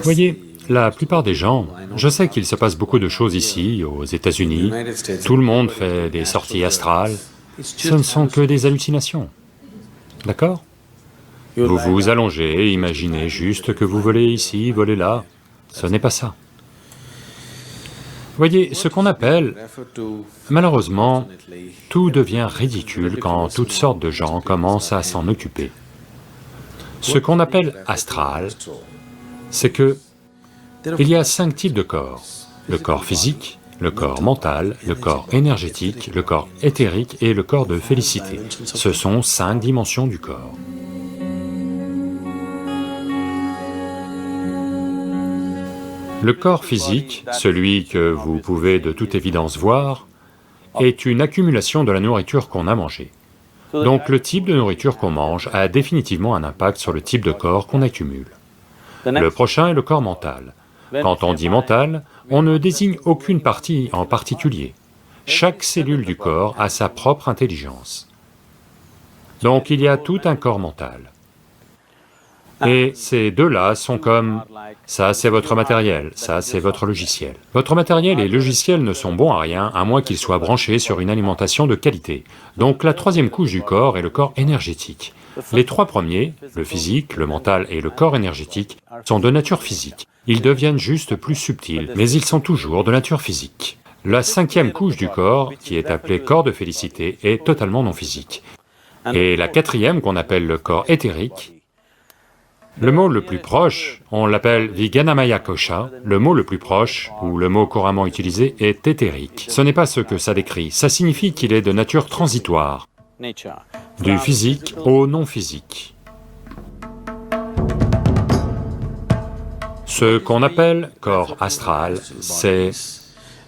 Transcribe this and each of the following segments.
Voyez, la plupart des gens, je sais qu'il se passe beaucoup de choses ici, aux États-Unis, tout le monde fait des sorties astrales, ce ne sont que des hallucinations, d'accord? Vous vous allongez, imaginez juste que vous volez ici, volez là, ce n'est pas ça. Voyez, ce qu'on appelle, malheureusement, tout devient ridicule quand toutes sortes de gens commencent à s'en occuper. Ce qu'on appelle astral, c'est que il y a 5 types de corps. Le corps physique, le corps mental, le corps énergétique, le corps éthérique et le corps de félicité. Ce sont 5 dimensions du corps. Le corps physique, celui que vous pouvez de toute évidence voir, est une accumulation de la nourriture qu'on a mangée. Donc le type de nourriture qu'on mange a définitivement un impact sur le type de corps qu'on accumule. Le prochain est le corps mental. Quand on dit mental, on ne désigne aucune partie en particulier. Chaque cellule du corps a sa propre intelligence. Donc il y a tout un corps mental. Et ces deux-là sont comme, ça c'est votre matériel, ça c'est votre logiciel. Votre matériel et logiciel ne sont bons à rien, à moins qu'ils soient branchés sur une alimentation de qualité. Donc la troisième couche du corps est le corps énergétique. Les 3 premiers, le physique, le mental et le corps énergétique, sont de nature physique. Ils deviennent juste plus subtils, mais ils sont toujours de nature physique. La 5e couche du corps, qui est appelée corps de félicité, est totalement non physique. Et la 4e, qu'on appelle le corps éthérique, le mot le plus proche, on l'appelle Viganamaya Kosha, le mot le plus proche, ou le mot couramment utilisé, est éthérique. Ce n'est pas ce que ça décrit, ça signifie qu'il est de nature transitoire, du physique au non-physique. Ce qu'on appelle corps astral, c'est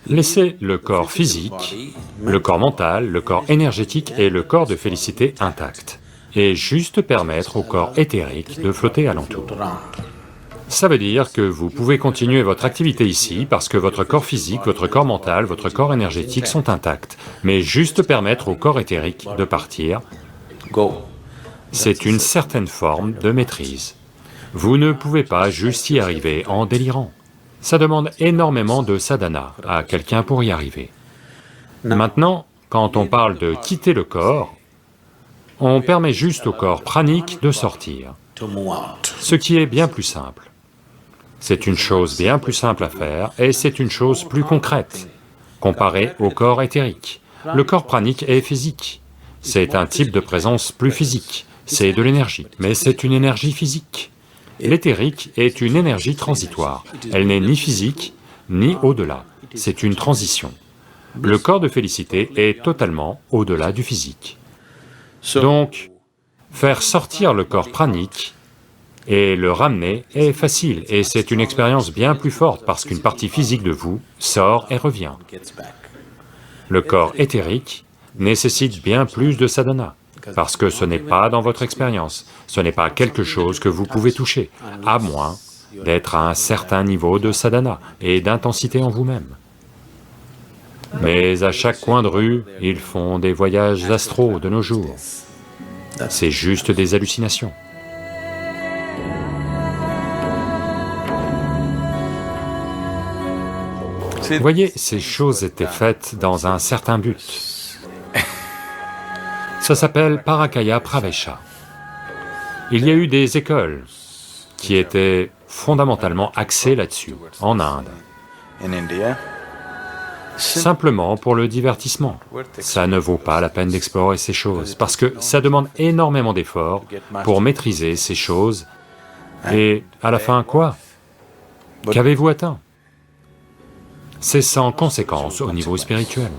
laisser le corps physique, le corps mental, le corps énergétique et le corps de félicité intacts, et juste permettre au corps éthérique de flotter alentour. Ça veut dire que vous pouvez continuer votre activité ici parce que votre corps physique, votre corps mental, votre corps énergétique sont intacts, mais juste permettre au corps éthérique de partir, c'est une certaine forme de maîtrise. Vous ne pouvez pas juste y arriver en délirant. Ça demande énormément de sadhana à quelqu'un pour y arriver. Maintenant, quand on parle de quitter le corps, on permet juste au corps pranique de sortir, ce qui est bien plus simple. C'est une chose bien plus simple à faire et c'est une chose plus concrète, comparée au corps éthérique. Le corps pranique est physique, c'est un type de présence plus physique, c'est de l'énergie, mais c'est une énergie physique. L'éthérique est une énergie transitoire, elle n'est ni physique, ni au-delà, c'est une transition. Le corps de félicité est totalement au-delà du physique. Donc, faire sortir le corps pranique et le ramener est facile, et c'est une expérience bien plus forte parce qu'une partie physique de vous sort et revient. Le corps éthérique nécessite bien plus de sadhana, parce que ce n'est pas dans votre expérience, ce n'est pas quelque chose que vous pouvez toucher, à moins d'être à un certain niveau de sadhana et d'intensité en vous-même. Mais à chaque coin de rue, ils font des voyages astraux de nos jours. C'est juste des hallucinations. Voyez, ces choses étaient faites dans un certain but. Ça s'appelle Parakaya Pravesha. Il y a eu des écoles qui étaient fondamentalement axées là-dessus, en Inde. Simplement pour le divertissement. Ça ne vaut pas la peine d'explorer ces choses, parce que ça demande énormément d'efforts pour maîtriser ces choses, et à la fin, quoi? Qu'avez-vous atteint? C'est sans conséquence au niveau spirituel.